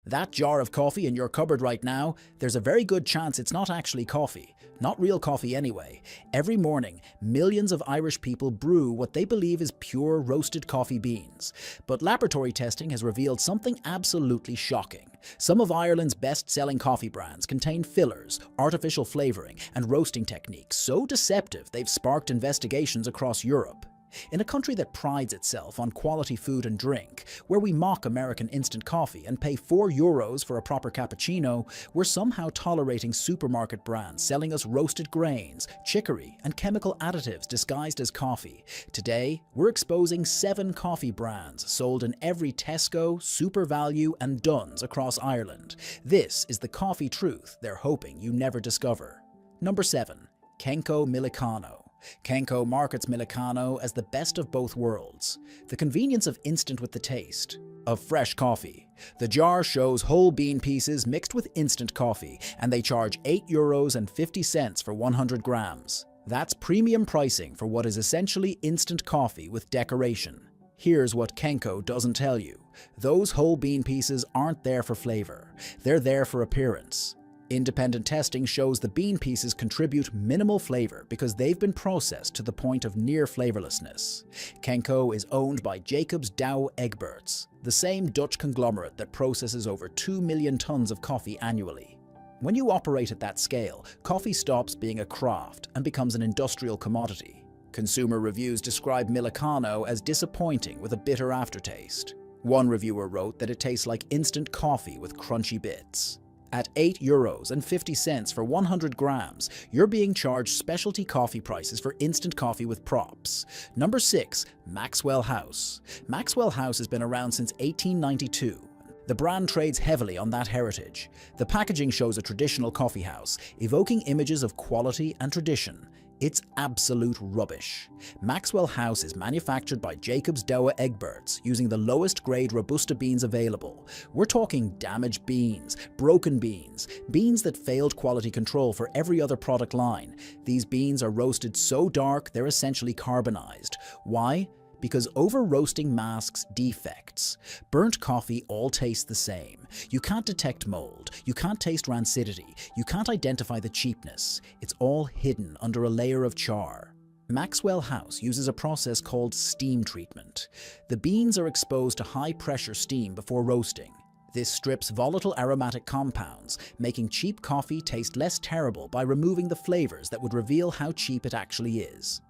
That jar of coffee in your cupboard right now, there's a very good chance it's not actually coffee. Not real coffee anyway. Every morning, millions of Irish people brew what they believe is pure roasted coffee beans. But laboratory testing has revealed something absolutely shocking. Some of Ireland's best-selling coffee brands contain fillers, artificial flavouring, and roasting techniques so deceptive they've sparked investigations across Europe. In a country that prides itself on quality food and drink, where we mock American instant coffee and pay €4 for a proper cappuccino, we're somehow tolerating supermarket brands selling us roasted grains, chicory, and chemical additives disguised as coffee. Today, we're exposing 7 coffee brands sold in every Tesco, SuperValu, and Dunnes across Ireland. This is the coffee truth they're hoping you never discover. Number 7. Kenco Millicano. Kenco markets Millicano as the best of both worlds. The convenience of instant with the taste of fresh coffee. The jar shows whole bean pieces mixed with instant coffee, and they charge €8.50 for 100 grams. That's premium pricing for what is essentially instant coffee with decoration. Here's what Kenco doesn't tell you. Those whole bean pieces aren't there for flavor. They're there for appearance. Independent testing shows the bean pieces contribute minimal flavor because they've been processed to the point of near flavorlessness. Kenco is owned by Jacobs Douwe Egberts, the same Dutch conglomerate that processes over 2 million tons of coffee annually. When you operate at that scale, coffee stops being a craft and becomes an industrial commodity. Consumer reviews describe Millicano as disappointing with a bitter aftertaste. One reviewer wrote that it tastes like instant coffee with crunchy bits. At €8.50 for 100 grams, you're being charged specialty coffee prices for instant coffee with props. Number 6. Maxwell House. Maxwell House has been around since 1892. The brand trades heavily on that heritage. The packaging shows a traditional coffee house, evoking images of quality and tradition. It's absolute rubbish. Maxwell House is manufactured by Jacobs Douwe Egberts using the lowest grade Robusta beans available. We're talking damaged beans, broken beans, beans that failed quality control for every other product line. These beans are roasted so dark they're essentially carbonized. Why? Because over-roasting masks defects. Burnt coffee all tastes the same. You can't detect mold, you can't taste rancidity, you can't identify the cheapness. It's all hidden under a layer of char. Maxwell House uses a process called steam treatment. The beans are exposed to high-pressure steam before roasting. This strips volatile aromatic compounds, making cheap coffee taste less terrible by removing the flavors that would reveal how cheap it actually is.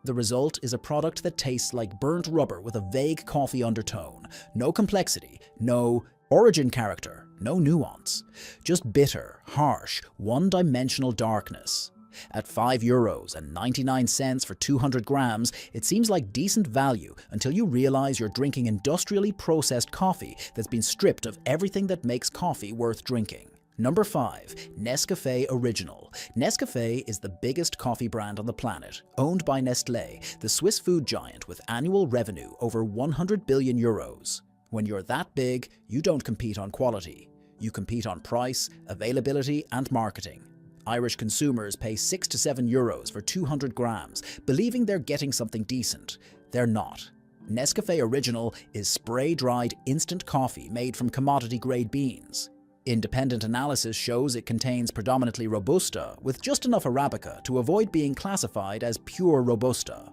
The result is a product that tastes like burnt rubber with a vague coffee undertone. No complexity, no origin character, no nuance. Just bitter, harsh, one-dimensional darkness. At €5.99 for 200 grams, it seems like decent value until you realize you're drinking industrially processed coffee that's been stripped of everything that makes coffee worth drinking. Number 5. Nescafé Original. Nescafé is the biggest coffee brand on the planet, owned by Nestlé, the Swiss food giant with annual revenue over €100 billion. When you're that big, you don't compete on quality. You compete on price, availability, and marketing. Irish consumers pay €6 to €7 for 200 grams, believing they're getting something decent. They're not. Nescafé Original is spray-dried instant coffee made from commodity-grade beans. Independent analysis shows it contains predominantly Robusta, with just enough Arabica to avoid being classified as pure Robusta.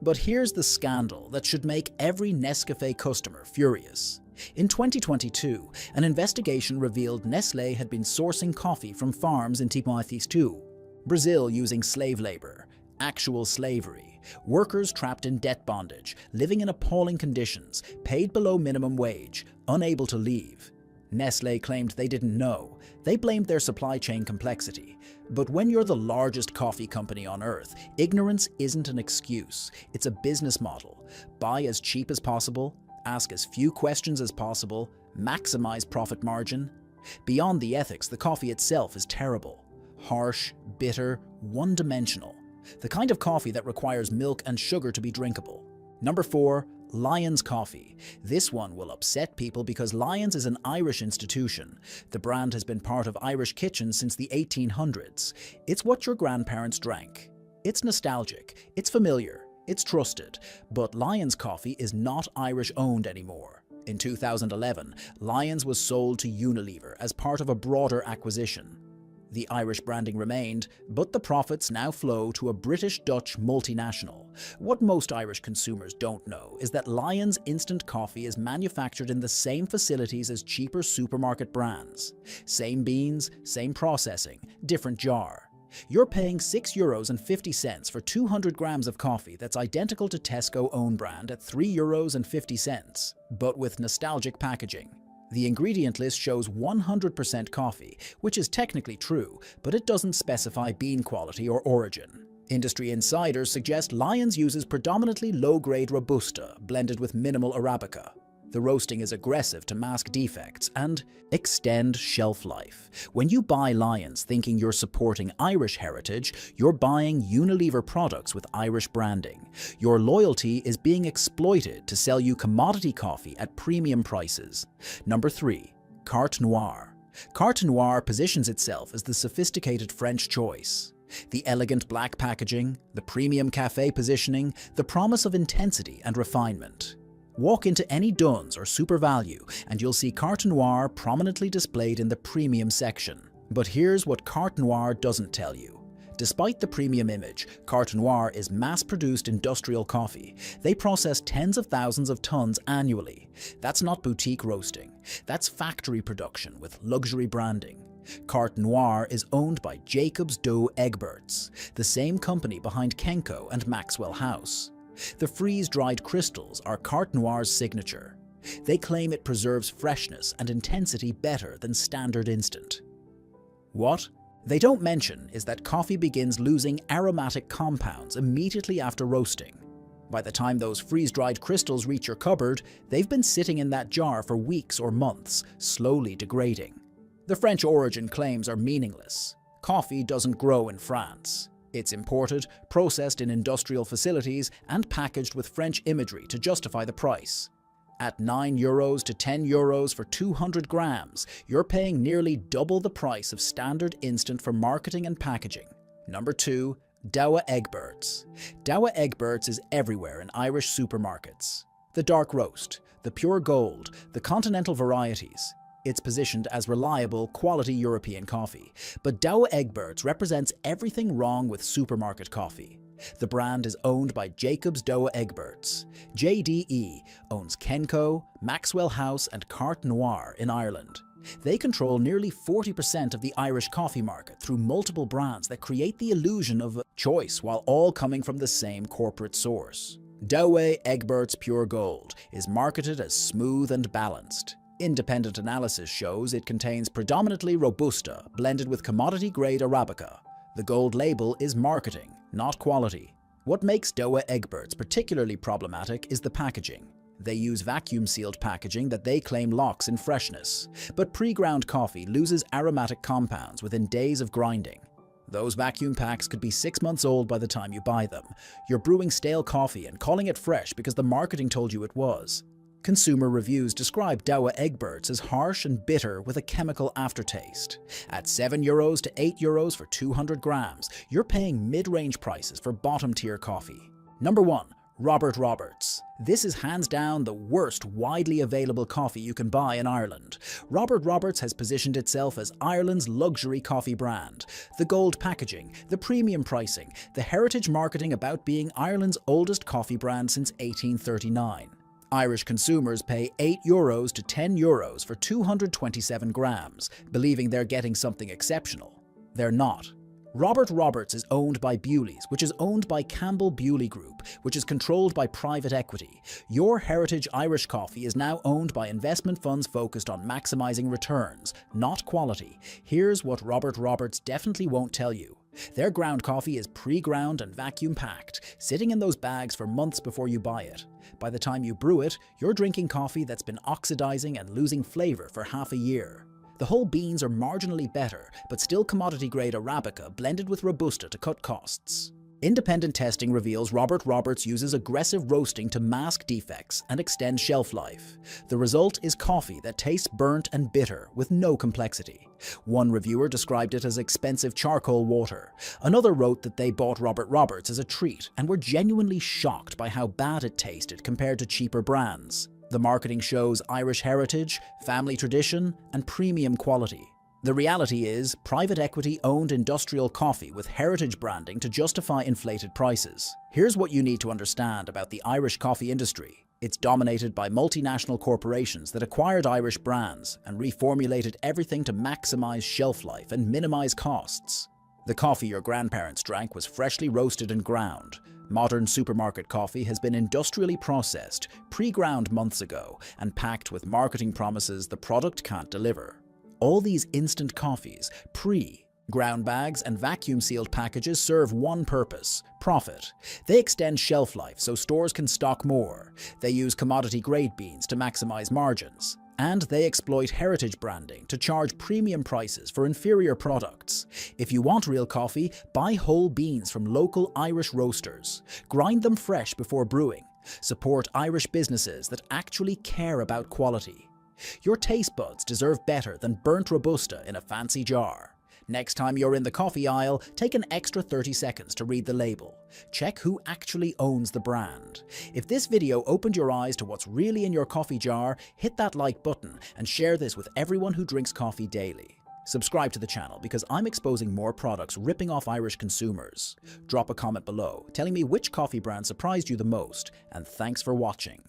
But here's the scandal that should make every Nescafé customer furious. In 2022, an investigation revealed Nestlé had been sourcing coffee from farms in Timor-Leste, Brazil, using slave labor, actual slavery, workers trapped in debt bondage, living in appalling conditions, paid below minimum wage, unable to leave. Nestlé claimed they didn't know. They blamed their supply chain complexity. But when you're the largest coffee company on earth, ignorance isn't an excuse. It's a business model. Buy as cheap as possible, ask as few questions as possible, maximize profit margin. Beyond the ethics, the coffee itself is terrible. Harsh, bitter, one-dimensional. The kind of coffee that requires milk and sugar to be drinkable. Number 4. Lyons Coffee. This one will upset people because Lyons is an Irish institution. The brand has been part of Irish kitchens since the 1800s. It's what your grandparents drank. It's nostalgic, it's familiar, it's trusted, but Lyons Coffee is not Irish owned anymore. In 2011, Lions was sold to Unilever as part of a broader acquisition. The Irish branding remained, but the profits now flow to a British-Dutch multinational. What most Irish consumers don't know is that Lions instant coffee is manufactured in the same facilities as cheaper supermarket brands. Same beans, same processing, different jar. You're paying €6.50 for 200 grams of coffee that's identical to Tesco own brand at €3.50, but with nostalgic packaging. The ingredient list shows 100% coffee, which is technically true, but it doesn't specify bean quality or origin. Industry insiders suggest Lions uses predominantly low-grade Robusta, blended with minimal Arabica. The roasting is aggressive to mask defects and extend shelf life. When you buy Lions thinking you're supporting Irish heritage, you're buying Unilever products with Irish branding. Your loyalty is being exploited to sell you commodity coffee at premium prices. Number 3. Carte Noire. Carte Noire positions itself as the sophisticated French choice. The elegant black packaging, the premium cafe positioning, the promise of intensity and refinement. Walk into any Dunnes or SuperValu and you'll see Carte Noire prominently displayed in the premium section. But here's what Carte Noire doesn't tell you. Despite the premium image, Carte Noire is mass-produced industrial coffee. They process tens of thousands of tons annually. That's not boutique roasting. That's factory production with luxury branding. Carte Noire is owned by Jacobs Douwe Egberts, the same company behind Kenco and Maxwell House. The freeze-dried crystals are Carte Noire's signature. They claim it preserves freshness and intensity better than standard instant. What they don't mention is that coffee begins losing aromatic compounds immediately after roasting. By the time those freeze-dried crystals reach your cupboard, they've been sitting in that jar for weeks or months, slowly degrading. The French origin claims are meaningless. Coffee doesn't grow in France. It's imported, processed in industrial facilities, and packaged with French imagery to justify the price. At €9 to €10 for 200 grams, you're paying nearly double the price of standard instant for marketing and packaging. Number 2. Douwe Egberts. Douwe Egberts is everywhere in Irish supermarkets. The dark roast, the pure gold, the continental varieties. It's positioned as reliable, quality European coffee. But Douwe Egberts represents everything wrong with supermarket coffee. The brand is owned by Jacobs Douwe Egberts. JDE owns Kenco, Maxwell House and Carte Noire in Ireland. They control nearly 40% of the Irish coffee market through multiple brands that create the illusion of choice while all coming from the same corporate source. Douwe Egberts Pure Gold is marketed as smooth and balanced. Independent analysis shows it contains predominantly Robusta, blended with commodity-grade Arabica. The gold label is marketing, not quality. What makes Douwe Egberts particularly problematic is the packaging. They use vacuum-sealed packaging that they claim locks in freshness. But pre-ground coffee loses aromatic compounds within days of grinding. Those vacuum packs could be 6 months old by the time you buy them. You're brewing stale coffee and calling it fresh because the marketing told you it was. Consumer reviews describe Douwe Egberts as harsh and bitter with a chemical aftertaste. At €7 to €8 for 200 grams, you're paying mid-range prices for bottom-tier coffee. Number 1. Robert Roberts. This is hands down the worst widely available coffee you can buy in Ireland. Robert Roberts has positioned itself as Ireland's luxury coffee brand. The gold packaging, the premium pricing, the heritage marketing about being Ireland's oldest coffee brand since 1839. Irish consumers pay €8 to €10 for 227 grams, believing they're getting something exceptional. They're not. Robert Roberts is owned by Bewley's, which is owned by Campbell Bewley Group, which is controlled by private equity. Your heritage Irish coffee is now owned by investment funds focused on maximizing returns, not quality. Here's what Robert Roberts definitely won't tell you. Their ground coffee is pre-ground and vacuum-packed, sitting in those bags for months before you buy it. By the time you brew it, you're drinking coffee that's been oxidizing and losing flavor for half a year. The whole beans are marginally better, but still commodity-grade Arabica blended with Robusta to cut costs. Independent testing reveals Robert Roberts uses aggressive roasting to mask defects and extend shelf life. The result is coffee that tastes burnt and bitter with no complexity. One reviewer described it as expensive charcoal water. Another wrote that they bought Robert Roberts as a treat and were genuinely shocked by how bad it tasted compared to cheaper brands. The marketing shows Irish heritage, family tradition, and premium quality. The reality is, private equity-owned industrial coffee with heritage branding to justify inflated prices. Here's what you need to understand about the Irish coffee industry. It's dominated by multinational corporations that acquired Irish brands and reformulated everything to maximize shelf life and minimize costs. The coffee your grandparents drank was freshly roasted and ground. Modern supermarket coffee has been industrially processed, pre-ground months ago, and packed with marketing promises the product can't deliver. All these instant coffees, ground bags and vacuum-sealed packages serve one purpose: profit. They extend shelf life so stores can stock more. They use commodity-grade beans to maximize margins. And they exploit heritage branding to charge premium prices for inferior products. If you want real coffee, buy whole beans from local Irish roasters. Grind them fresh before brewing. Support Irish businesses that actually care about quality. Your taste buds deserve better than burnt Robusta in a fancy jar. Next time you're in the coffee aisle, take an extra 30 seconds to read the label. Check who actually owns the brand. If this video opened your eyes to what's really in your coffee jar, hit that like button and share this with everyone who drinks coffee daily. Subscribe to the channel because I'm exposing more products ripping off Irish consumers. Drop a comment below telling me which coffee brand surprised you the most, and thanks for watching.